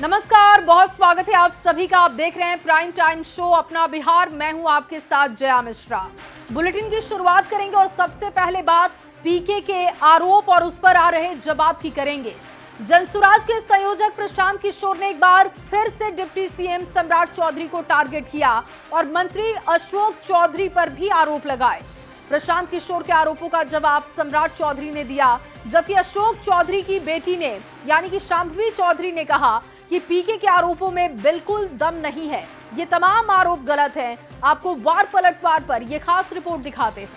नमस्कार, बहुत स्वागत है आप सभी का। आप देख रहे हैं प्राइम टाइम शो अपना बिहार। मैं हूं आपके साथ जया मिश्रा। बुलेटिन की शुरुआत करेंगे और सबसे पहले बात पीके के आरोप और उस पर आ रहे जवाब की करेंगे। जनसुराज के संयोजक प्रशांत किशोर ने एक बार फिर से डिप्टी सीएम सम्राट चौधरी को टारगेट किया और मंत्री अशोक चौधरी पर भी आरोप लगाए। प्रशांत किशोर के आरोपों का जवाब सम्राट चौधरी ने दिया, जबकि अशोक चौधरी की बेटी ने यानी कि शांभवी चौधरी ने कहा कि पीके के आरोपों में बिल्कुल दम नहीं है, ये तमाम आरोप गलत हैं। आपको वार पलटवार पर यह खास रिपोर्ट दिखाते हैं।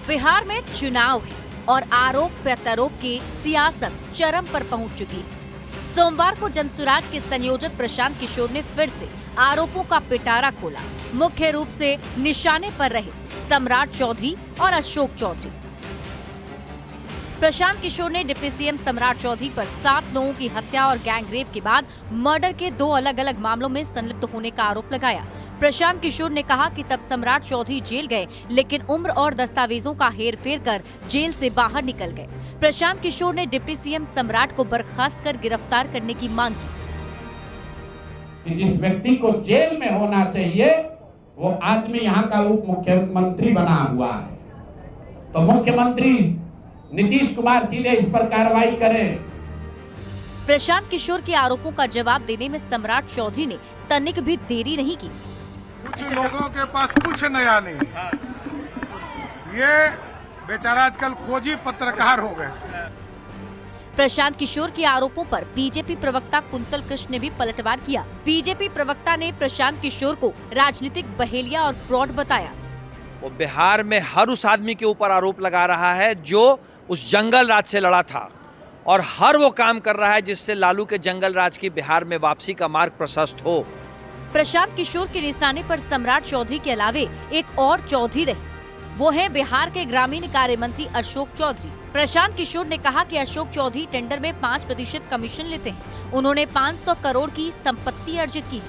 बिहार में चुनाव है और आरोप प्रत्यारोप की सियासत चरम पर पहुंच चुकी है। सोमवार को जनसुराज के संयोजक प्रशांत किशोर ने फिर से आरोपों का पिटारा खोला। मुख्य रूप से निशाने पर रहे सम्राट चौधरी और अशोक चौधरी। प्रशांत किशोर ने डिप्टी सीएम सम्राट चौधरी पर 7 लोगों की हत्या और गैंगरेप के बाद मर्डर के 2 अलग-अलग मामलों में संलिप्त होने का आरोप लगाया। प्रशांत किशोर ने कहा कि तब सम्राट चौधरी जेल गए, लेकिन उम्र और दस्तावेजों का हेरफेर कर जेल से बाहर निकल गए। प्रशांत किशोर ने डिप्टी सीएम सम्राट को बर्खास्त कर गिरफ्तार करने की मांग की। जिस व्यक्ति को जेल में होना चाहिए वो आदमी यहाँ का उप मुख्यमंत्री बना हुआ है, तो मुख्यमंत्री नीतीश कुमार सीधे इस पर कार्रवाई करें। प्रशांत किशोर के आरोपों का जवाब देने में सम्राट चौधरी ने तनिक भी देरी नहीं की। कुछ लोगों के पास कुछ नया नहीं, ये बेचारा आजकल खोजी पत्रकार हो गए। प्रशांत किशोर के आरोपों पर बीजेपी प्रवक्ता कुंतल कृष्ण ने भी पलटवार किया। बीजेपी प्रवक्ता ने प्रशांत किशोर को राजनीतिक बहेलिया और फ्रॉड बताया। वो बिहार में हर उस आदमी के ऊपर आरोप लगा रहा है जो उस जंगल राज से लड़ा था, और हर वो काम कर रहा है जिससे लालू के जंगल राज की बिहार में वापसी का मार्ग प्रशस्त हो। प्रशांत किशोर के निशाने पर सम्राट चौधरी के अलावे एक और चौधरी रहे, वो है बिहार के ग्रामीण कार्य मंत्री अशोक चौधरी। प्रशांत किशोर ने कहा कि अशोक चौधरी टेंडर में 5% कमीशन लेते हैं। उन्होंने 500 करोड़ की संपत्ति अर्जित की।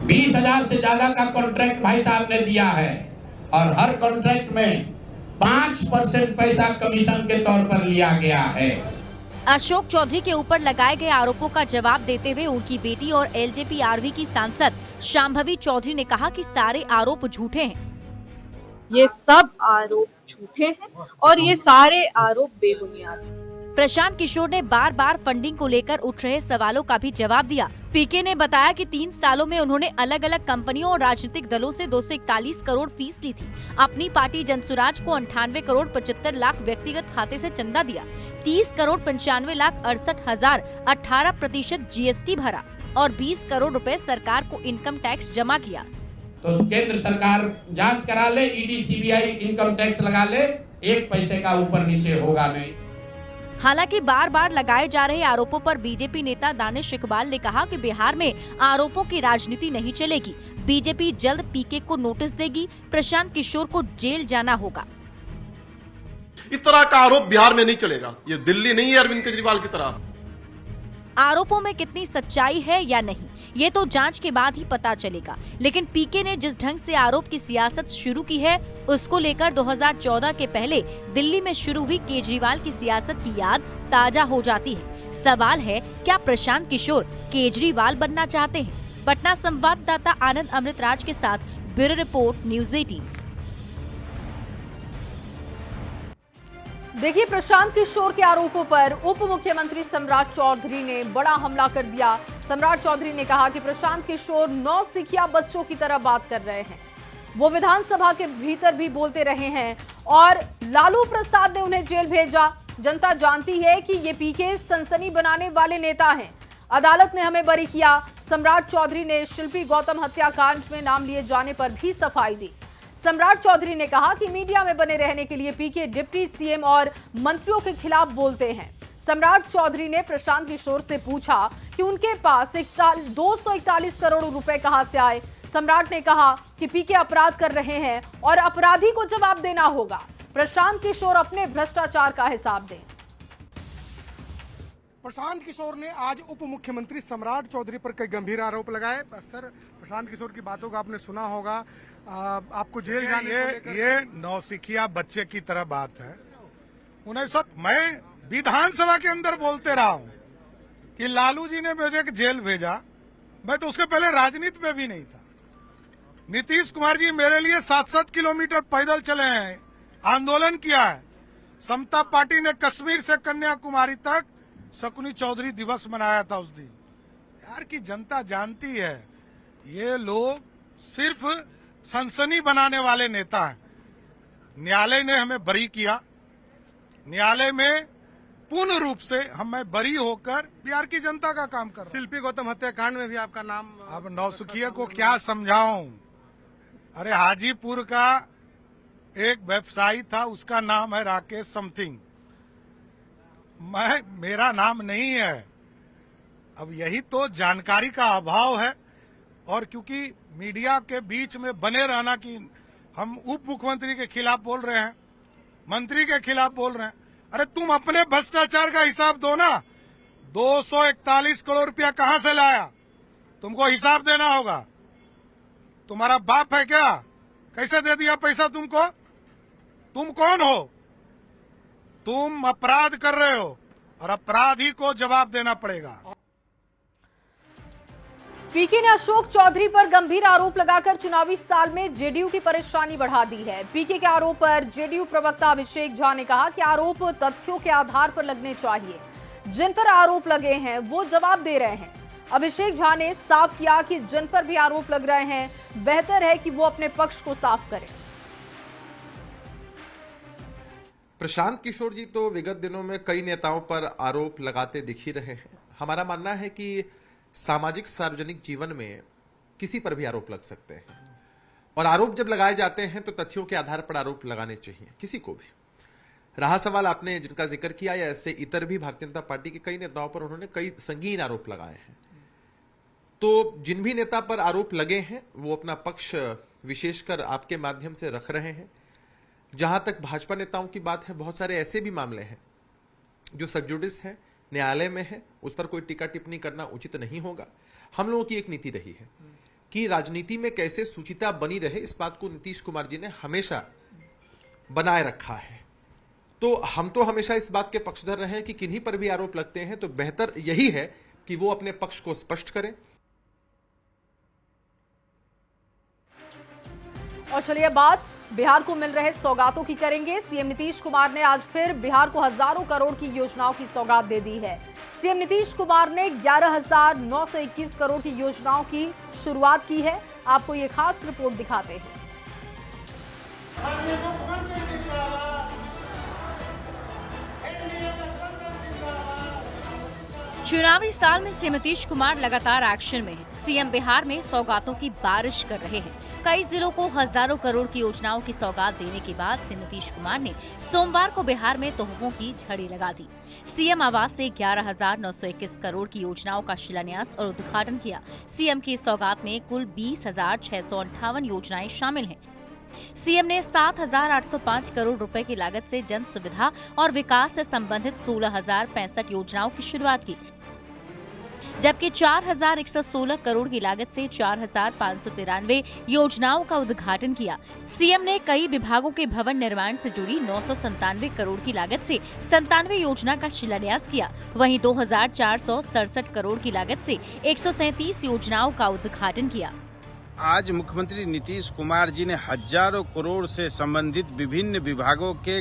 20,000 से ज्यादा का कॉन्ट्रैक्ट भाई साहब ने दिया है और हर कॉन्ट्रैक्ट में 5% पैसा कमीशन के तौर पर लिया गया है। अशोक चौधरी के ऊपर लगाए गए आरोपों का जवाब देते हुए उनकी बेटी और एलजेपी आरवी की सांसद शांभवी चौधरी ने कहा कि सारे आरोप झूठे हैं। ये सब आरोप झूठे हैं और ये सारे आरोप बेबुनियाद हैं। प्रशांत किशोर ने बार बार फंडिंग को लेकर उठ रहे सवालों का भी जवाब दिया। पीके ने बताया कि 3 सालों में उन्होंने अलग अलग कंपनियों और राजनीतिक दलों से 241 करोड़ फीस ली थी। अपनी पार्टी जनसुराज को 98 करोड़ 75 लाख व्यक्तिगत खाते से चंदा दिया। 30 करोड़ 95 लाख 68 हजार 18% जीएसटी भरा और 20 करोड़ रुपए सरकार को इनकम टैक्स जमा किया। तो केंद्र सरकार जांच करा ले, ईडी सीबीआई इनकम टैक्स लगा ले, 1 पैसे का ऊपर नीचे होगा नहीं। हालांकि बार बार लगाए जा रहे आरोपों पर बीजेपी नेता दानिश इकबाल ने कहा कि बिहार में आरोपों की राजनीति नहीं चलेगी। बीजेपी जल्द पीके को नोटिस देगी। प्रशांत किशोर को जेल जाना होगा। इस तरह का आरोप बिहार में नहीं चलेगा। ये दिल्ली नहीं है अरविंद केजरीवाल की तरह। आरोपों में कितनी सच्चाई है या नहीं, ये तो जांच के बाद ही पता चलेगा। लेकिन पीके ने जिस ढंग से आरोप की सियासत शुरू की है, उसको लेकर 2014 के पहले दिल्ली में शुरू हुई केजरीवाल की सियासत की याद ताजा हो जाती है। सवाल है, क्या प्रशांत किशोर केजरीवाल बनना चाहते हैं? पटना संवाददाता आनंद अमृतराज के साथ ब्यूरो रिपोर्ट, न्यूज़ 18। देखिए, प्रशांत किशोर के आरोपों पर उप मुख्यमंत्री सम्राट चौधरी ने बड़ा हमला कर दिया। सम्राट चौधरी ने कहा कि प्रशांत किशोर नौसिखिया बच्चों की तरह बात कर रहे हैं। वो विधानसभा के भीतर भी बोलते रहे हैं और लालू प्रसाद ने उन्हें जेल भेजा। जनता जानती है कि ये पीके सनसनी बनाने वाले नेता हैं। अदालत ने हमें बरी किया। सम्राट चौधरी ने शिल्पी गौतम हत्याकांड में नाम लिए जाने पर भी सफाई दी। सम्राट चौधरी ने कहा कि मीडिया में बने रहने के लिए पीके डिप्टी सीएम और मंत्रियों के खिलाफ बोलते हैं। सम्राट चौधरी ने प्रशांत किशोर से पूछा कि उनके पास 241 करोड़ रुपए कहां से आए। सम्राट ने कहा कि पीके अपराध कर रहे हैं और अपराधी को जवाब देना होगा। प्रशांत किशोर अपने भ्रष्टाचार का हिसाब दें। प्रशांत किशोर ने आज उप मुख्यमंत्री सम्राट चौधरी पर कई गंभीर आरोप लगाए। सर, प्रशांत किशोर की बातों का आपने सुना होगा, आपको जेल जाने ये नौसिखिया बच्चे की तरह बात है। उन्हें सब मैं विधानसभा के अंदर बोलते रहा हूं कि लालू जी ने मुझे जेल भेजा, मैं तो उसके पहले राजनीति में भी नहीं था। नीतीश कुमार जी मेरे लिए 7-7 किलोमीटर पैदल चले हैं, आंदोलन किया है। समता पार्टी ने कश्मीर से कन्याकुमारी तक शकुनी चौधरी दिवस मनाया था उस दिन। यार की जनता जानती है ये लोग सिर्फ सनसनी बनाने वाले नेता हैं। न्यायालय ने हमें बरी किया, न्यायालय में पूर्ण रूप से मैं बरी होकर बिहार की जनता का काम कर रहा हूं। शिल्पी गौतम हत्याकांड में भी आपका नाम, अब नौसुखिया को क्या समझाऊं। अरे हाजीपुर का एक व्यवसायी था, उसका नाम है राकेश समथिंग, मेरा नाम नहीं है। अब यही तो जानकारी का अभाव है। और क्योंकि मीडिया के बीच में बने रहना कि हम उप मुख्यमंत्री के खिलाफ बोल रहे हैं, मंत्री के खिलाफ बोल रहे हैं, अरे तुम अपने भ्रष्टाचार का हिसाब दो ना। 241 करोड़ रुपया कहां से लाया, तुमको हिसाब देना होगा। तुम्हारा बाप है क्या, कैसे दे दिया पैसा तुमको? तुम कौन हो? तुम अपराध कर रहे हो और अपराधी को जवाब देना पड़ेगा। पीके ने अशोक चौधरी पर गंभीर आरोप लगाकर चुनावी साल में जेडीयू की परेशानी बढ़ा दी है। पीके के आरोप पर जेडीयू प्रवक्ता अभिषेक झा ने कहा कि आरोप तथ्यों के आधार पर लगने चाहिए। जिन पर आरोप लगे हैं वो जवाब दे रहे हैं। अभिषेक झा ने साफ किया कि जिन पर भी आरोप लग रहे हैं बेहतर है कि वो अपने पक्ष को साफ करें। प्रशांत किशोर जी तो विगत दिनों में कई नेताओं पर आरोप लगाते दिख ही रहे हैं। हमारा मानना है कि सामाजिक सार्वजनिक जीवन में किसी पर भी आरोप लग सकते हैं, और आरोप जब लगाए जाते हैं तो तथ्यों के आधार पर आरोप लगाने चाहिए किसी को भी। रहा सवाल आपने जिनका जिक्र किया या ऐसे इतर भी भारतीय जनता पार्टी के कई नेताओं पर उन्होंने कई संगीन आरोप लगाए हैं। तो जिन भी नेता पर आरोप लगे हैं वो अपना पक्ष विशेषकर आपके माध्यम से रख रहे हैं। जहां तक भाजपा नेताओं की बात है, बहुत सारे ऐसे भी मामले हैं जो सब जुडिस है, न्यायालय में है, उस पर कोई टीका टिप्पणी करना उचित नहीं होगा। हम लोगों की एक नीति रही है कि राजनीति में कैसे शुचिता बनी रहे, इस बात को नीतीश कुमार जी ने हमेशा बनाए रखा है। तो हम तो हमेशा इस बात के पक्षधर रहे हैं कि किन्हीं पर भी आरोप लगते हैं तो बेहतर यही है कि वो अपने पक्ष को स्पष्ट करें। और चलिए बात बिहार को मिल रहे सौगातों की करेंगे। सीएम नीतीश कुमार ने आज फिर बिहार को हजारों करोड़ की योजनाओं की सौगात दे दी है। सीएम नीतीश कुमार ने 11,921 करोड़ की योजनाओं की शुरुआत की है। आपको ये खास रिपोर्ट दिखाते हैं। चुनावी साल में सीएम नीतीश कुमार लगातार एक्शन में है। सीएम बिहार में सौगातों की बारिश कर रहे हैं। कई जिलों को हजारों करोड़ की योजनाओं की सौगात देने के बाद सीएम नीतीश कुमार ने सोमवार को बिहार में तोहफों की झड़ी लगा दी। सीएम आवास से 11,921 करोड़ की योजनाओं का शिलान्यास और उद्घाटन किया। सीएम की सौगात में कुल 20,658 योजनाएं शामिल हैं। सीएम ने 7,805 करोड़ रुपए की लागत से जन सुविधा और विकास से संबंधित 16,065 योजनाओं की शुरुआत की, जबकि 4,116 करोड़ की लागत से 4,593 योजनाओं का उद्घाटन किया। सीएम ने कई विभागों के भवन निर्माण से जुड़ी 997 करोड़ की लागत से 97 योजना का शिलान्यास किया। वहीं 2,467 करोड़ की लागत से 137 योजनाओं का उद्घाटन किया। आज मुख्यमंत्री नीतीश कुमार जी ने हजारों करोड़ से संबंधित विभिन्न विभागों के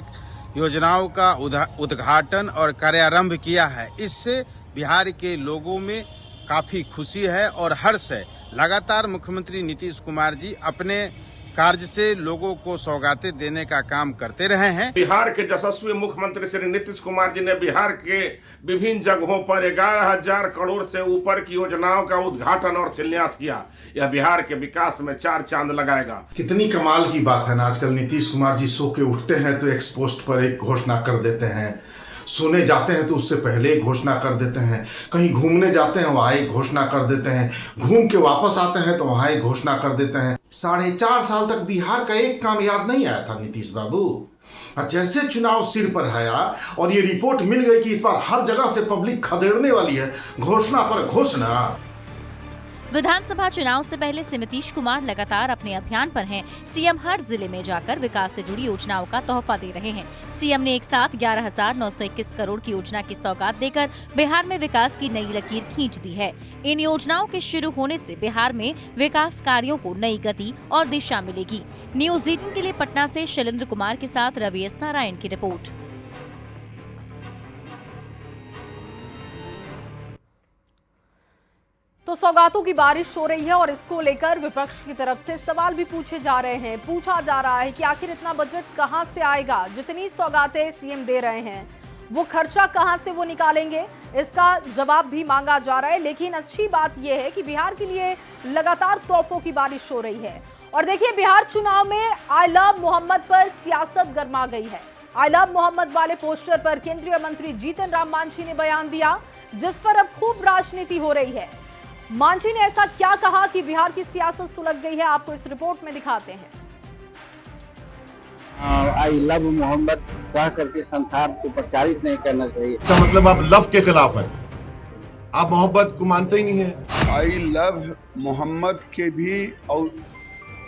योजनाओं का उद्घाटन और कार्यारंभ किया है। इससे बिहार के लोगों में काफी खुशी है और हर्ष है। लगातार मुख्यमंत्री नीतीश कुमार जी अपने कार्य से लोगों को सौगातें देने का काम करते रहे हैं। बिहार के यशस्वी मुख्यमंत्री श्री नीतीश कुमार जी ने बिहार के विभिन्न जगहों पर 11,000 करोड़ से ऊपर की योजनाओं का उद्घाटन और शिलान्यास किया। यह बिहार के विकास में 4 चांद लगाएगा। कितनी कमाल की बात है ना, आजकल नीतीश कुमार जी सो के उठते हैं तो एक्स पोस्ट पर एक घोषणा कर देते हैं, सोने जाते हैं तो उससे पहले एक घोषणा कर देते हैं, कहीं घूमने जाते हैं वहाँ एक घोषणा कर देते हैं, घूम के वापस आते हैं तो वहाँ एक घोषणा कर देते हैं। 4.5 साल तक बिहार का एक काम याद नहीं आया था नीतीश बाबू। और जैसे चुनाव सिर पर आया और ये रिपोर्ट मिल गई कि इस बार हर जगह से पब्लिक खदेड़ने वाली है, घोषणा पर घोषणा। विधानसभा चुनाव से पहले से नीतीश कुमार लगातार अपने अभियान पर हैं। सीएम हर जिले में जाकर विकास से जुड़ी योजनाओं का तोहफा दे रहे हैं। सीएम ने एक साथ 11,921 करोड़ की योजना की सौगात देकर बिहार में विकास की नई लकीर खींच दी है। इन योजनाओं के शुरू होने से बिहार में विकास कार्यों को नई गति और दिशा मिलेगी। न्यूज 18 के लिए पटना से शैलेंद्र कुमार के साथ रवि एस नारायण की रिपोर्ट। तो सौगातों की बारिश हो रही है और इसको लेकर विपक्ष की तरफ से सवाल भी पूछे जा रहे हैं। पूछा जा रहा है कि आखिर इतना बजट कहां से आएगा? जितनी सौगातें सीएम दे रहे हैं वो खर्चा कहां से वो निकालेंगे, इसका जवाब भी मांगा जा रहा है। लेकिन अच्छी बात यह है कि बिहार के लिए लगातार तोहफों की बारिश हो रही है। और देखिए, बिहार चुनाव में आई लव मोहम्मद पर सियासत गर्मा गई है। आई लव मोहम्मद वाले पोस्टर पर केंद्रीय मंत्री जीतन राम मांझी ने बयान दिया, जिस पर अब खूब राजनीति हो रही है। मांझी ने ऐसा क्या कहा कि बिहार की सियासत सुलग गई है, आपको इस रिपोर्ट में दिखाते हैं। आई लव मोहम्मद कह करके संसार को प्रचारित नहीं करना चाहिए। इसका मतलब आप लव के खिलाफ है, आप मोहब्बत को मानते ही नहीं है। आई लव मोहम्मद के भी और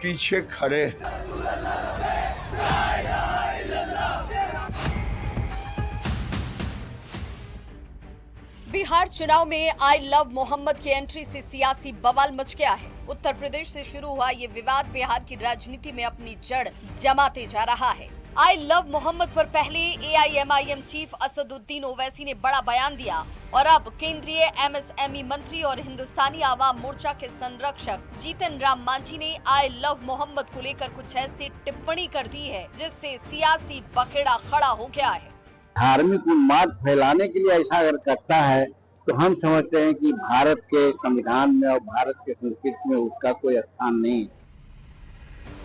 पीछे खड़े हैं। बिहार चुनाव में आई लव मोहम्मद की एंट्री से सियासी बवाल मच गया है। उत्तर प्रदेश से शुरू हुआ ये विवाद बिहार की राजनीति में अपनी जड़ जमाते जा रहा है। आई लव मोहम्मद पर पहले एआईएमआईएम चीफ असदुद्दीन ओवैसी ने बड़ा बयान दिया और अब केंद्रीय एमएसएमई मंत्री और हिंदुस्तानी आवाम मोर्चा के संरक्षक जीतन राम मांझी ने आई लव मोहम्मद को लेकर कुछ ऐसी टिप्पणी कर दी है जिससे सियासी बखेड़ा खड़ा हो गया है। धार्मिक उन्माद फैलाने के लिए ऐसा अगर करता है तो हम समझते हैं कि भारत के संविधान में और भारत के संस्कृति में उसका कोई स्थान नहीं।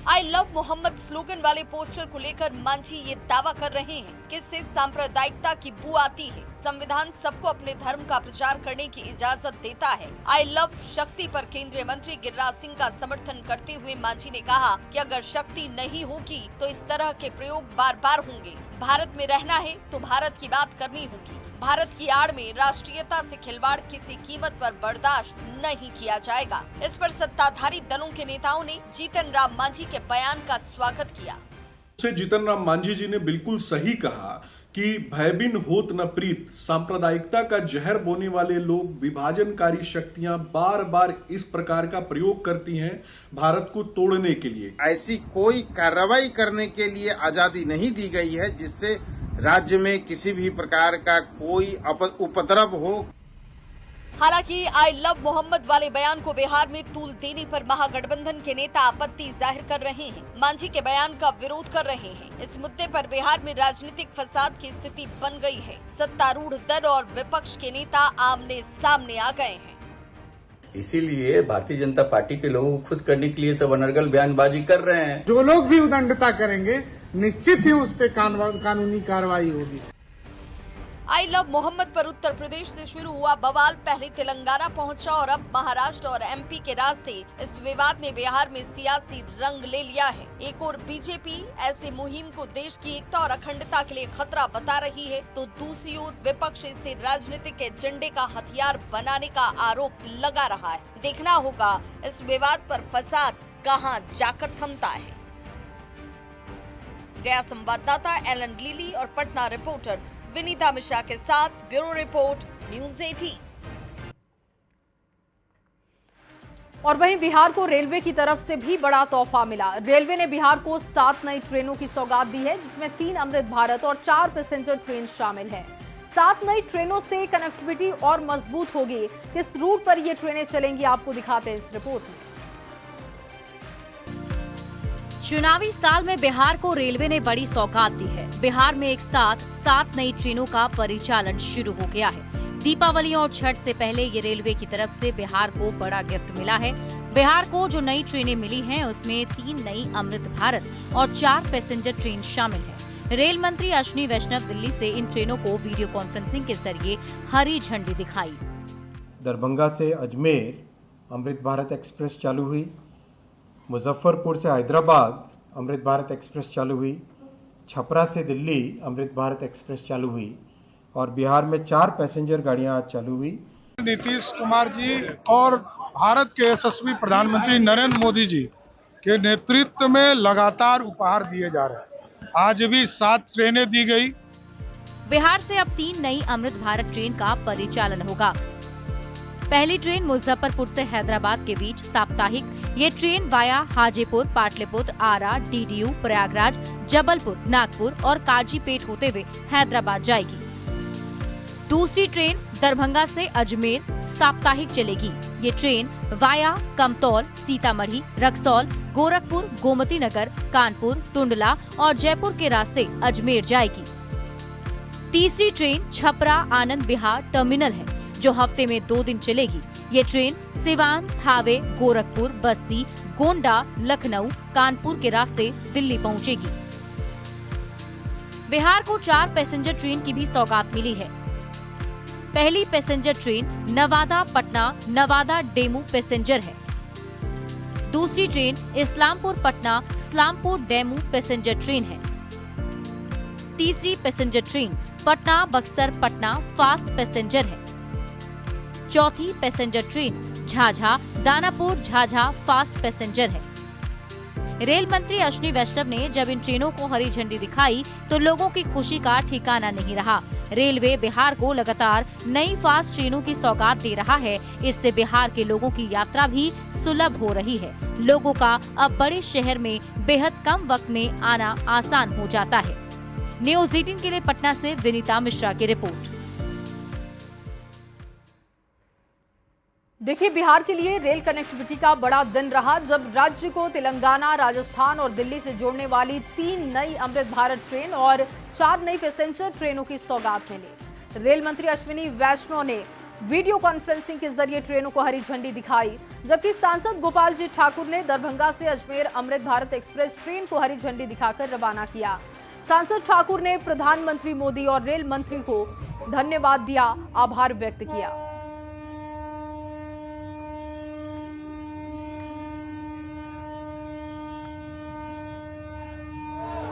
आई लव मोहम्मद स्लोगन वाले पोस्टर को लेकर मांझी ये दावा कर रहे हैं कि इससे सांप्रदायिकता की बू आती है। संविधान सबको अपने धर्म का प्रचार करने की इजाजत देता है। आई लव शक्ति पर केंद्रीय मंत्री गिरिराज सिंह का समर्थन करते हुए मांझी ने कहा कि अगर शक्ति नहीं होगी तो इस तरह के प्रयोग बार बार होंगे। भारत में रहना है तो भारत की बात करनी होगी। भारत की आड़ में राष्ट्रीयता से खिलवाड़ किसी कीमत पर बर्दाश्त नहीं किया जाएगा। इस पर सत्ताधारी दलों के नेताओं ने जीतन राम मांझी के बयान का स्वागत किया। जीतन राम मांझी जी ने बिल्कुल सही कहा कि भयबिन होत न प्रीत, सांप्रदायिकता का जहर बोने वाले लोग, विभाजनकारी शक्तियां बार बार इस प्रकार का प्रयोग करती हैं भारत को तोड़ने के लिए। ऐसी कोई कार्रवाई करने के लिए आजादी नहीं दी गई है जिससे राज्य में किसी भी प्रकार का कोई उपद्रव हो। हालांकि आई लव मोहम्मद वाले बयान को बिहार में तूल देने पर महागठबंधन के नेता आपत्ति जाहिर कर रहे हैं, मांझी के बयान का विरोध कर रहे हैं। इस मुद्दे पर बिहार में राजनीतिक फसाद की स्थिति बन गई है। सत्तारूढ़ दल और विपक्ष के नेता आमने सामने आ गए हैं। इसीलिए भारतीय जनता पार्टी के लोगों को खुश करने के लिए सब अनर्गल बयानबाजी कर रहे हैं। जो लोग भी उदंडता करेंगे निश्चित ही उस पर कानूनी कार्रवाई होगी। आई लव मोहम्मद पर उत्तर प्रदेश से शुरू हुआ बवाल पहले तेलंगाना पहुंचा और अब महाराष्ट्र और एमपी के रास्ते इस विवाद ने बिहार में सियासी रंग ले लिया है। एक और बीजेपी ऐसे मुहिम को देश की एकता और अखंडता के लिए खतरा बता रही है, तो दूसरी ओर विपक्ष इसे राजनीतिक एजेंडे का हथियार बनाने का आरोप लगा रहा है। देखना होगा इस विवाद पर फसाद कहां जाकर थमता है। गया संवाददाता एलन लीली और पटना रिपोर्टर विनीता मिश्रा के साथ ब्यूरो रिपोर्ट न्यूज 18। और वहीं बिहार को रेलवे की तरफ से भी बड़ा तोहफा मिला। रेलवे ने बिहार को 7 नई ट्रेनों की सौगात दी है, जिसमें 3 अमृत भारत और 4 पैसेंजर ट्रेन शामिल है। 7 नई ट्रेनों से कनेक्टिविटी और मजबूत होगी। किस रूट पर ये ट्रेनें चलेंगी, आपको दिखाते हैं इस रिपोर्ट में। चुनावी साल में बिहार को रेलवे ने बड़ी सौगात दी है। बिहार में एक साथ 7 नई ट्रेनों का परिचालन शुरू हो गया है। दीपावली और छठ से पहले ये रेलवे की तरफ से बिहार को बड़ा गिफ्ट मिला है। बिहार को जो नई ट्रेनें मिली हैं उसमें 3 नई अमृत भारत और 4 पैसेंजर ट्रेन शामिल है। रेल मंत्री अश्विनी वैष्णव दिल्ली से इन ट्रेनों को वीडियो कॉन्फ्रेंसिंग के जरिए हरी झंडी दिखाई। दरभंगा से अजमेर अमृत भारत एक्सप्रेस चालू हुई। मुजफ्फरपुर से हैदराबाद अमृत भारत एक्सप्रेस चालू हुई। छपरा से दिल्ली अमृत भारत एक्सप्रेस चालू हुई और बिहार में 4 पैसेंजर गाड़ियां आज चालू हुई। नीतीश कुमार जी और भारत के यशस्वी प्रधानमंत्री नरेंद्र मोदी जी के नेतृत्व में लगातार उपहार दिए जा रहे हैं। आज भी 7 ट्रेनें दी गई। बिहार से अब 3 नई अमृत भारत ट्रेन का परिचालन होगा। पहली ट्रेन मुजफ्फरपुर से हैदराबाद के बीच साप्ताहिक। ये ट्रेन वाया हाजीपुर, पाटलिपुत्र, आरा, डीडीयू, प्रयागराज, जबलपुर, नागपुर और काजीपेट होते हुए हैदराबाद जाएगी। दूसरी ट्रेन दरभंगा से अजमेर साप्ताहिक चलेगी। ये ट्रेन वाया कमतौल, सीतामढ़ी, रक्सौल, गोरखपुर, गोमती नगर, कानपुर, टुंडला और जयपुर के रास्ते अजमेर जाएगी। तीसरी ट्रेन छपरा आनंद विहार टर्मिनल है, जो हफ्ते में 2 दिन चलेगी। ये ट्रेन सिवान, थावे, गोरखपुर, बस्ती, गोंडा, लखनऊ, कानपुर के रास्ते दिल्ली पहुंचेगी। बिहार को 4 पैसेंजर ट्रेन की भी सौगात मिली है। पहली passenger train Nawada Patna Nawada DEMU passenger है। दूसरी train Islampur Patna Islampur DEMU passenger train है। तीसरी passenger train Patna Buxar Patna fast passenger है। चौथी passenger train Jhajha Danapur Jhajha fast passenger है। रेल मंत्री अश्विनी वैष्णव ने जब इन ट्रेनों को हरी झंडी दिखाई तो लोगों की खुशी का ठिकाना नहीं रहा। रेलवे बिहार को लगातार नई फास्ट ट्रेनों की सौगात दे रहा है। इससे बिहार के लोगों की यात्रा भी सुलभ हो रही है। लोगों का अब बड़े शहर में बेहद कम वक्त में आना आसान हो जाता है। न्यूज़ 18 के लिए पटना से विनीता मिश्रा की रिपोर्ट। देखिए, बिहार के लिए रेल कनेक्टिविटी का बड़ा दिन रहा जब राज्य को तेलंगाना, राजस्थान और दिल्ली से जोड़ने वाली 3 नई अमृत भारत ट्रेन और 4 नई पैसेंजर ट्रेनों की सौगात मिली। रेल मंत्री अश्विनी वैष्णव ने वीडियो कॉन्फ्रेंसिंग के जरिए ट्रेनों को हरी झंडी दिखाई, जबकि सांसद गोपाल जी ठाकुर ने दरभंगा से अजमेर अमृत भारत एक्सप्रेस ट्रेन को हरी झंडी दिखाकर रवाना किया। सांसद ठाकुर ने प्रधानमंत्री मोदी और रेल मंत्री को धन्यवाद दिया, आभार व्यक्त किया।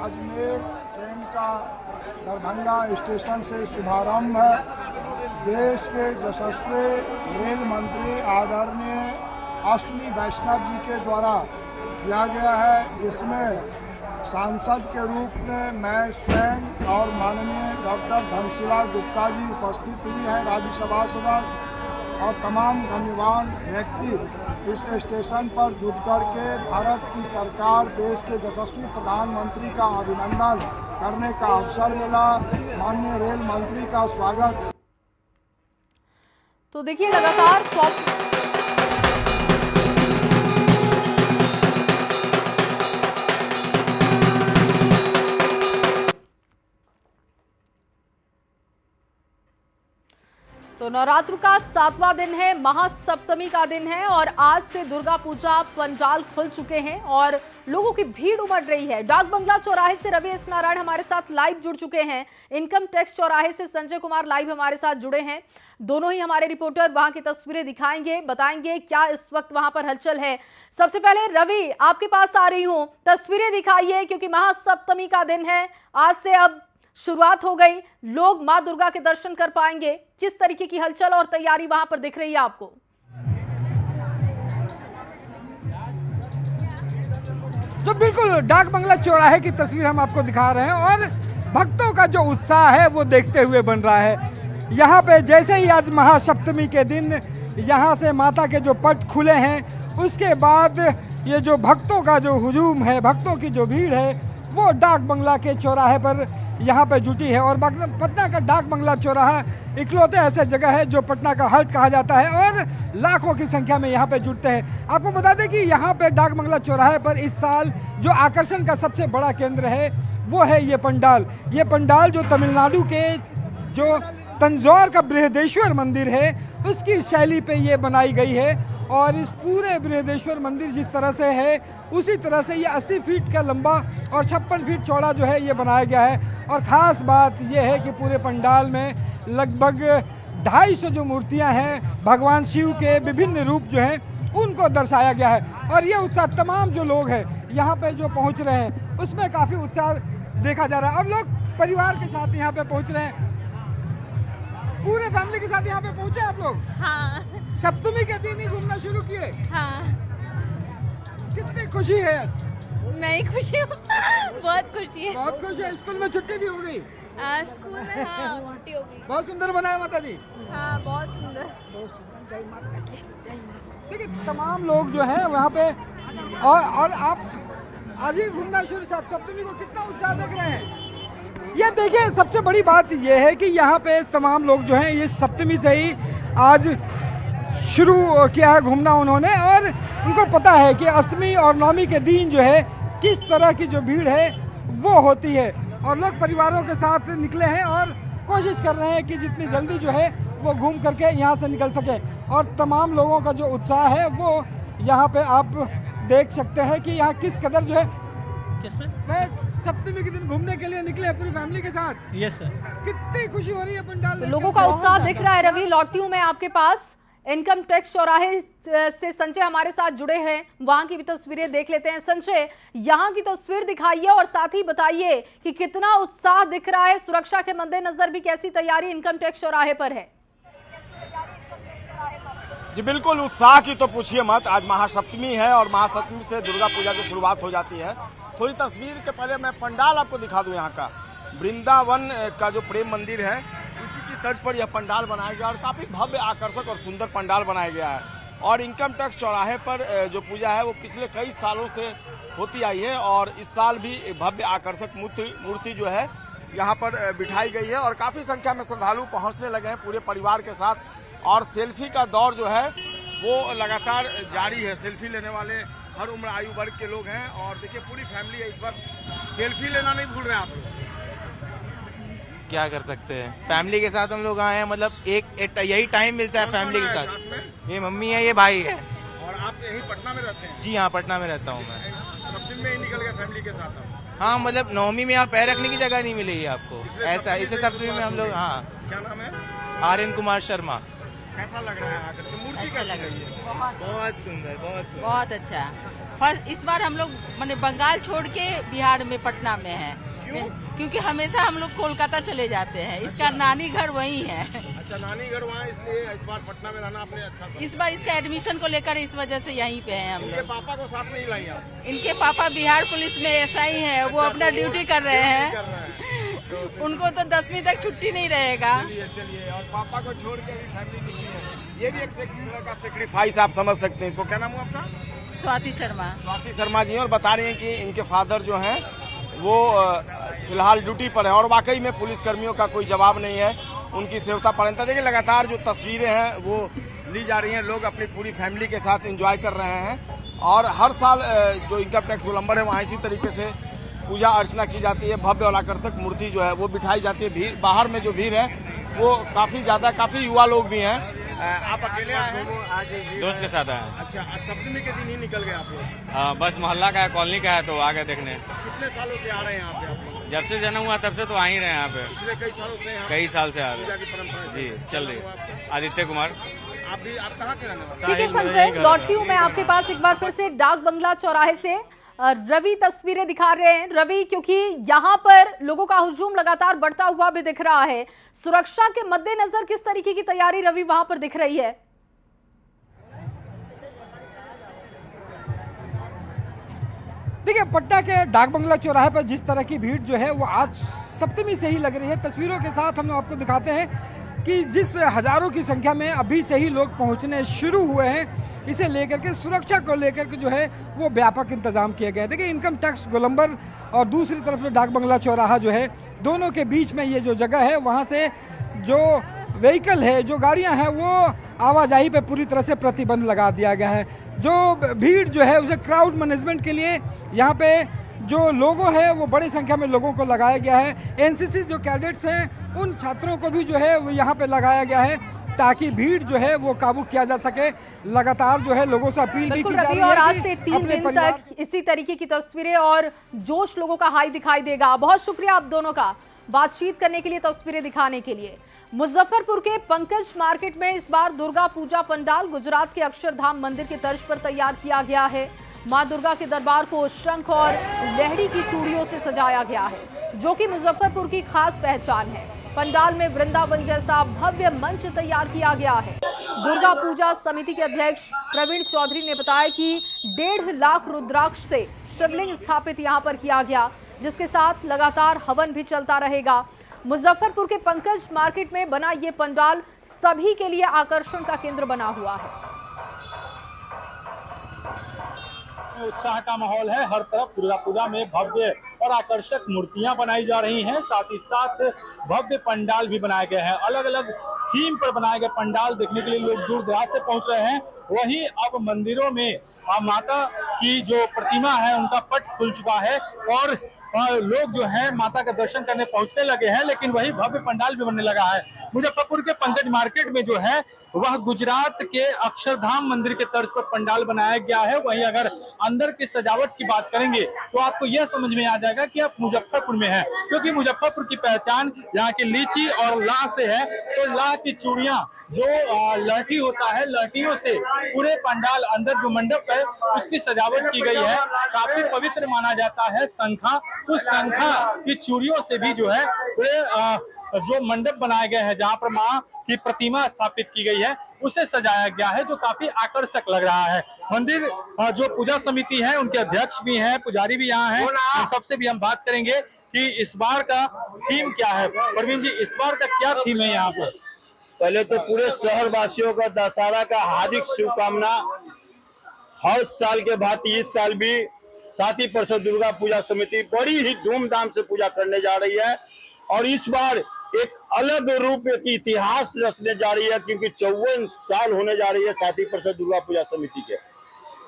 अजमेर ट्रेन का दरभंगा स्टेशन से शुभारंभ है। देश के यशस्वी रेल मंत्री आदरणीय अश्विनी वैष्णव जी के द्वारा किया गया है, जिसमें सांसद के रूप में मैं स्वयं और माननीय डॉक्टर धनशीला गुप्ता जी उपस्थित हुई हैं, राज्यसभा सदस्य और तमाम गण्यमान्य व्यक्ति इस स्टेशन पर जुट करके भारत की सरकार, देश के यशस्वी प्रधानमंत्री का अभिनंदन करने का अवसर मिला। माननीय रेल मंत्री का स्वागत। तो देखिए, लगातार तो नवरात्र का 7वां दिन है, महासप्तमी का दिन है और आज से दुर्गा पूजा पंडाल खुल चुके हैं और लोगों की भीड़ उमड़ रही है। डाक बंगला चौराहे से रवि एस नारायण हमारे साथ लाइव जुड़ चुके हैं। इनकम टैक्स चौराहे से संजय कुमार लाइव हमारे साथ जुड़े हैं। दोनों ही हमारे रिपोर्टर वहां की तस्वीरें दिखाएंगे, बताएंगे क्या इस वक्त वहां पर हलचल है। सबसे पहले रवि, आपके पास आ रही हूँ, तस्वीरें दिखाइए क्योंकि महासप्तमी का दिन है। आज से अब शुरुआत हो गई, लोग मां दुर्गा के दर्शन कर पाएंगे। किस तरीके की हलचल और तैयारी वहां पर दिख रही है आपको? तो बिल्कुल डाक बंगला चौराहे की तस्वीर हम आपको दिखा रहे हैं और भक्तों का जो उत्साह है वो देखते हुए बन रहा है। यहाँ पे जैसे ही आज महासप्तमी के दिन यहाँ से माता के जो पट खुले हैं, उसके बाद ये जो भक्तों का जो हुजूम है, भक्तों की जो भीड़ है, वो डाक बंगला के चौराहे पर यहाँ पे जुटी है। और पटना का डाक बंगला चौराहा इकलौते ऐसे जगह है जो पटना का हर्ट कहा जाता है और लाखों की संख्या में यहाँ पे जुटते हैं। आपको बता दें कि यहाँ पे डाक बंगला चौराहे पर इस साल जो आकर्षण का सबसे बड़ा केंद्र है वो है ये पंडाल। ये पंडाल जो तमिलनाडु के जो तंजौर का बृहदेश्वर मंदिर है उसकी शैली पे ये बनाई गई है और इस पूरे बृहदेश्वर मंदिर जिस तरह से है उसी तरह से ये 80 फीट का लंबा और 56 फीट चौड़ा जो है ये बनाया गया है। और ख़ास बात ये है कि पूरे पंडाल में लगभग 250 जो मूर्तियां हैं भगवान शिव के विभिन्न रूप जो हैं उनको दर्शाया गया है। और ये उत्साह तमाम जो लोग हैं यहाँ पे जो पहुँच रहे हैं उसमें काफ़ी उत्साह देखा जा रहा है। और लोग परिवार के साथ यहाँ पे पहुँच रहे हैं, पूरे फैमिली के साथ यहाँ पे पहुँचे आप लोग? हाँ। सप्तमी के दिन ही घूमना शुरू किए? हाँ। कितनी खुशी है? नहीं खुशी हूँ, बहुत खुशी है। बहुत खुशी है। स्कूल में छुट्टी भी हो गई? स्कूल में हाँ, छुट्टी हो गई। बहुत सुंदर बनाया माता जी। हाँ बहुत सुंदर। देखिए तमाम लोग जो है वहाँ पे और आप आज ही घूमना शुरू, सप्तमी को कितना उत्साह देख रहे हैं। ये देखिए सबसे बड़ी बात ये है कि यहाँ पे तमाम लोग जो हैं ये सप्तमी से ही आज शुरू किया है घूमना उन्होंने, और उनको पता है कि अष्टमी और नवमी के दिन जो है किस तरह की जो भीड़ है वो होती है, और लोग परिवारों के साथ निकले हैं और कोशिश कर रहे हैं कि जितनी जल्दी जो है वो घूम करके यहाँ से निकल सके। और तमाम लोगों का जो उत्साह है वो यहाँ पे आप देख सकते हैं कि यहाँ किस कदर जो है मैं सप्तमी के दिन घूमने के लिए निकले पूरी फैमिली के साथ। Yes sir. कितनी खुशी हो रही है पंडाल तो लोगों का उत्साह दिख रहा है। रवि, लौटती हूँ मैं आपके पास। इनकम टैक्स चौराहे से संजय हमारे साथ जुड़े हैं, वहां की भी तस्वीरें देख लेते हैं। संजय, यहाँ की तस्वीर दिखाइए और साथ ही बताइए कि कितना उत्साह दिख रहा है, सुरक्षा के मद्देनजर भी कैसी तैयारी इनकम टैक्स चौराहे पर है? जी बिल्कुल, उत्साह की तो पूछिए मत। आज महासप्तमी है और महासप्तमी से दुर्गा पूजा की शुरुआत हो जाती है। थोड़ी तस्वीर के पहले मैं पंडाल आपको दिखा दूं। यहाँ का वृंदावन का जो प्रेम मंदिर है उसी की तर्ज पर यह पंडाल बनाया गया और काफी भव्य, आकर्षक और सुंदर पंडाल बनाया गया है। और इनकम टैक्स चौराहे पर जो पूजा है वो पिछले कई सालों से होती आई है और इस साल भी भव्य आकर्षक मूर्ति जो है यहाँ पर बिठाई गई है और काफी संख्या में श्रद्धालु पहुंचने लगे हैं पूरे परिवार के साथ। और सेल्फी का दौर जो है वो लगातार जारी है। सेल्फी लेने वाले हर उम्र आयु वर्ग के लोग हैं और देखिए पूरी फैमिली है इस वक्त। सेल्फी लेना नहीं भूल रहे हैं आप लोग। क्या कर सकते हैं, फैमिली के साथ हम लोग आए हैं, मतलब एक यही टाइम मिलता है फैमिली के साथ। ये मम्मी है, ये भाई है। और आप यहीं पटना में रहते हैं? जी हाँ, पटना में रहता हूँ मैं। सप्तमी में ही निकल गए फैमिली के साथ? हाँ, मतलब नवमी में यहाँ पैर रखने की जगह नहीं मिलेगी आपको, ऐसा। इसे सप्तमी में हम लोग। हाँ। क्या नाम है? आर्यन कुमार शर्मा। कैसा लग रहा है आकर के? मूर्ति अच्छा लग रही है, बहुत सुंदर, बहुत अच्छा। इस बार हम लोग मैंने बंगाल छोड़ के बिहार में पटना में है। क्योंकि हमेशा हम लोग कोलकाता चले जाते हैं। इसका नानी घर वहीं है। अच्छा, नानी घर वहाँ, इसलिए इस बार पटना में रहना आपने अच्छा था। इस बार इसका एडमिशन को लेकर इस वजह से यहीं पे हैं हम लोग। इनके पापा को साथ नहीं लाई आप? इनके पापा बिहार पुलिस में एसआई हैं। वो अपना ड्यूटी कर रहे हैं। उनको तो 10वीं तक छुट्टी नहीं रहेगा। चलिए, और पापा को छोड़ के भी फैमिली निकली है। ये भी एक तरह का सेक्रीफाइस आप समझ सकते हैं इसको। क्या नाम है आपका? स्वाति शर्मा। स्वाति शर्मा जी, और बता रही हैं कि इनके फादर जो हैं वो फिलहाल ड्यूटी पर है और वाकई में पुलिस कर्मियों का कोई जवाब नहीं है, उनकी सेवता परंता। देखिए लगातार जो तस्वीरें हैं वो ली जा रही हैं, लोग अपनी पूरी फैमिली के साथ एंजॉय कर रहे हैं। और हर साल जो इनकम टैक्स गोलंबर है वहाँ इसी तरीके से पूजा अर्चना की जाती है। भव्य और आकर्षक मूर्ति जो है वो बिठाई जाती है। भीड़, बाहर में जो भीड़ है वो काफी ज्यादा, काफी युवा लोग भी हैं। आप अकेले आए हैं? दोस्त के साथ आए। अच्छा, सप्तमी के दिन ही निकल गए आप लोग? हाँ, बस मोहल्ला का है, कॉलोनी का है, तो आ गए देखने। कितने सालों से आ रहे हैं यहाँ पे आप लोग? जब से जन्म हुआ तब से तो आ ही रहे हैं यहाँ पे। पिछले कई सालों से? कई साल से आ रहे पूजा की परंपरा जी चल रही है। आदित्य कुमार। आप कहाँ के रहने वाले? ठीक है संजय, लौटती हूँ मैं आपके पास एक बार फिर से डाक बंगला चौराहे से। रवि तस्वीरें दिखा रहे हैं। रवि, क्योंकि यहाँ पर लोगों का हुजूम लगातार बढ़ता हुआ भी दिख रहा है, सुरक्षा के मद्देनजर किस तरीके की तैयारी रवि वहां पर दिख रही है? देखिए पटना के डाक बंगला चौराहे पर जिस तरह की भीड़ जो है वो आज सप्तमी से ही लग रही है। तस्वीरों के साथ हम आपको दिखाते हैं कि जिस हजारों की संख्या में अभी से ही लोग पहुंचने शुरू हुए हैं, इसे लेकर के सुरक्षा को लेकर के जो है वो व्यापक इंतजाम किए गए। देखिए इनकम टैक्स गोलंबर और दूसरी तरफ से डाक बंगला चौराहा जो है, दोनों के बीच में ये जो जगह है वहाँ से जो व्हीकल है, जो गाड़ियाँ हैं, वो आवाजाही पे पूरी तरह से प्रतिबंध लगा दिया गया है। जो भीड़ जो है उसे क्राउड मैनेजमेंट के लिए यहाँ पे जो लोगों हैं वो बड़ी संख्या में लोगों को लगाया गया है। एनसीसी जो कैडेट्स हैं उन छात्रों को भी जो है वो यहाँ पे लगाया गया है ताकि भीड़ जो है वो काबू किया जा सके। लगातार जो है लोगों से अपील भी की जा रही है। और आज से 3 दिन तक इसी तरीके की तस्वीरें और जोश लोगों का हाई दिखाई देगा। बहुत शुक्रिया आप दोनों का बातचीत करने के लिए, तस्वीरें दिखाने के लिए। मुजफ्फरपुर के पंकज मार्केट में इस बार दुर्गा पूजा पंडाल गुजरात के अक्षरधाम मंदिर की तर्ज पर तैयार किया गया है। मां दुर्गा के दरबार को शंख और लहड़ी की चूड़ियों से सजाया गया है। जो कि मुजफ्फरपुर की खास पहचान है। पंडाल में वृंदावन जैसा भव्य मंच तैयार किया गया है। दुर्गा पूजा समिति के अध्यक्ष प्रवीण चौधरी ने बताया कि 1.5 लाख रुद्राक्ष से शिवलिंग स्थापित यहां पर किया गया, जिसके साथ लगातार हवन भी चलता रहेगा। मुजफ्फरपुर के पंकज मार्केट में बना ये पंडाल सभी के लिए आकर्षण का केंद्र बना हुआ है। उत्साह का माहौल है। हर तरफ दुर्गा पूजा में भव्य और आकर्षक मूर्तियां बनाई जा रही हैं, साथ ही साथ भव्य पंडाल भी बनाए गए हैं। अलग अलग थीम पर बनाए गए पंडाल देखने के लिए लोग दूर दराज से पहुंच रहे हैं। वहीं अब मंदिरों में माता की जो प्रतिमा है उनका पट खुल चुका है और लोग जो है माता का दर्शन करने पहुंचने लगे हैं, लेकिन वही भव्य पंडाल भी बनने लगा है। मुजफ्फरपुर के पंकज मार्केट में जो है वह गुजरात के अक्षरधाम मंदिर के तर्ज पर पंडाल बनाया गया है। वहीं अगर अंदर की सजावट की बात करेंगे तो आपको यह समझ में आ जाएगा कि आप मुजफ्फरपुर में हैं, क्योंकि मुजफ्फरपुर की पहचान यहाँ की लीची और लाह से है। तो लाह की चूड़ियां जो लहठी होता है, लहठियों से पूरे पंडाल अंदर जो मंडप है उसकी सजावट की गई है। काफी पवित्र माना जाता है शंखा। उस शंखा की चूड़ियों से भी जो है पूरे जो मंडप बनाए गए हैं, जहाँ पर माँ की प्रतिमा स्थापित की गई है, उसे सजाया गया है, जो काफी आकर्षक लग रहा है। मंदिर जो पूजा समिति है उनके अध्यक्ष भी हैं, पुजारी भी यहाँ हैं। सबसे भी हम बात करेंगे कि इस बार का थीम क्या है। प्रवीण जी, इस बार का क्या थीम है यहाँ पर? पहले तो पूरे शहर वासियों का दशहरा का हार्दिक शुभकामना। हर साल के भांति इस साल भी साथी परिषद दुर्गा पूजा समिति बड़ी ही धूमधाम से पूजा करने जा रही है और इस बार एक अलग रूप की इतिहास रचने जा रही है, क्योंकि 54 साल होने जा रही है साथी परिषद दुर्गा पूजा समिति के।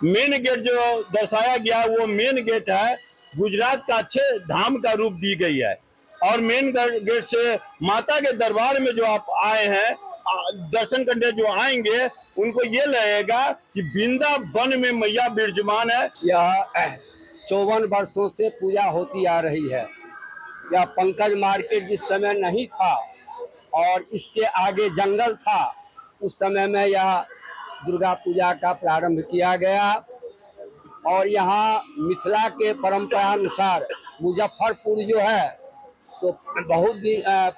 मेन गेट जो दर्शाया गया है वो मेन गेट है, गुजरात का अच्छे धाम का रूप दी गई है। और मेन गेट से माता के दरबार में जो आप आए हैं दर्शन करने जो आएंगे उनको ये लगेगा कि वृंदावन में मैया विराजमान है। यह 54 वर्षों से पूजा होती आ रही है। यह पंकज मार्केट जिस समय नहीं था और इसके आगे जंगल था, उस समय में यह दुर्गा पूजा का प्रारंभ किया गया और यहाँ मिथिला के परंपरा अनुसार मुजफ्फरपुर जो है तो बहुत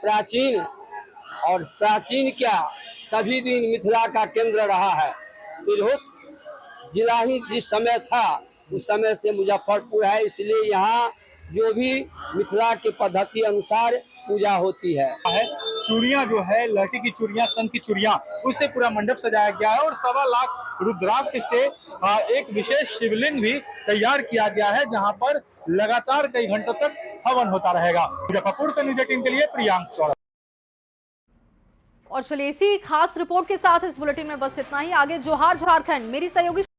प्राचीन और प्राचीन क्या सभी दिन मिथिला का केंद्र रहा है। तिरहुत जिला ही जिस समय था उस समय से मुजफ्फरपुर है, इसलिए यहाँ जो भी मिथिला की पद्धति अनुसार पूजा होती है। चूड़ियां जो है लहठी की चूड़ियां, शंख की चूड़ियां, उससे पूरा मंडप सजाया गया है और 1.25 लाख रुद्राक्ष से एक विशेष शिवलिंग भी तैयार किया गया है, जहां पर लगातार कई घंटों तक हवन होता रहेगा। मुजफ्फरपुर से न्यूज़ 18 के लिए प्रियांक चौड़ा। और चलिए इसी खास रिपोर्ट के साथ इस बुलेटिन में बस इतना ही। आगे जोहार झारखंड मेरी सहयोगी